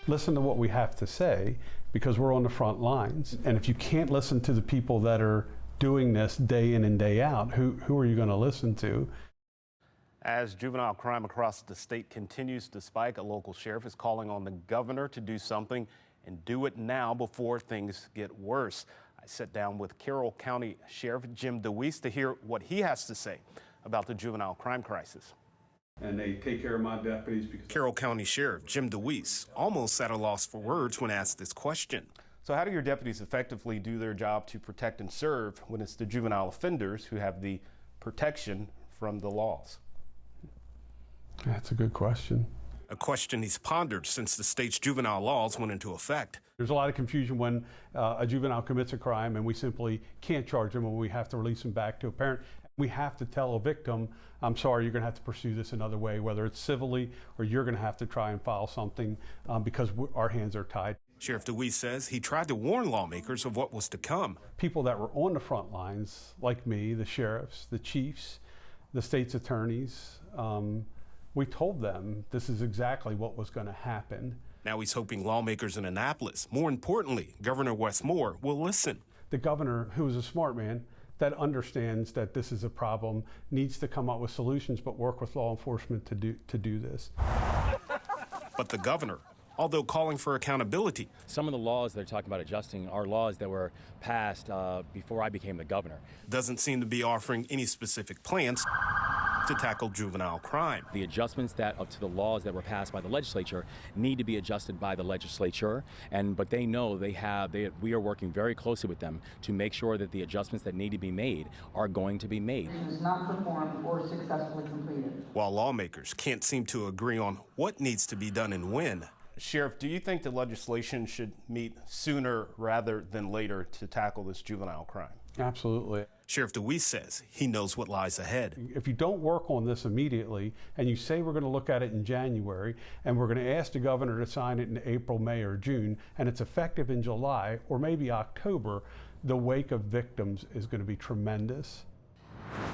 listen to what we have to say, because we're on the front lines. And if you can't listen to the people that are doing this day in and day out, who are you going to listen to? As juvenile crime across the state continues to spike, a local sheriff is calling on the governor to do something and do it now before things get worse. I sat down with Carrol County Sheriff Jim DeWees to hear what he has to say about the juvenile crime crisis. And they take care of my deputies. Carrol County Sheriff Jim DeWees almost at a loss for words when asked this question. So how do your deputies effectively do their job to protect and serve when it's the juvenile offenders who have the protection from the laws? That's a good question. A question he's pondered since the state's juvenile laws went into effect. There's a lot of confusion when a juvenile commits a crime and we simply can't charge them, and we have to release them back to a parent. We have to tell a victim, I'm sorry, you're going to have to pursue this another way, whether it's civilly or you're going to have to try and file something because our hands are tied. Sheriff DeWees says he tried to warn lawmakers of what was to come. People that were on the front lines, like me, the sheriffs, the chiefs, the state's attorneys, we told them this is exactly what was going to happen. Now he's hoping lawmakers in Annapolis, more importantly, Governor Wes Moore, will listen. The governor, who is a smart man, that understands that this is a problem, needs to come up with solutions, but work with law enforcement to do this. But the governor, although calling for accountability. Some of the laws they're talking about adjusting are laws that were passed before I became the governor. Doesn't seem to be offering any specific plans to tackle juvenile crime. The adjustments to the laws that were passed by the legislature need to be adjusted by the legislature, but they know we are working very closely with them to make sure that the adjustments that need to be made are going to be made. It was not performed or successfully completed. While lawmakers can't seem to agree on what needs to be done and when. Sheriff, do you think the legislation should meet sooner rather than later to tackle this juvenile crime? Absolutely. Sheriff DeWees says he knows what lies ahead. If you don't work on this immediately and you say we're going to look at it in January and we're going to ask the governor to sign it in April, May, or June, and it's effective in July or maybe October, the wake of victims is going to be tremendous.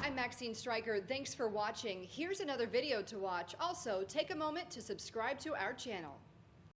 I'm Maxine Stryker. Thanks for watching. Here's another video to watch. Also, take a moment to subscribe to our channel.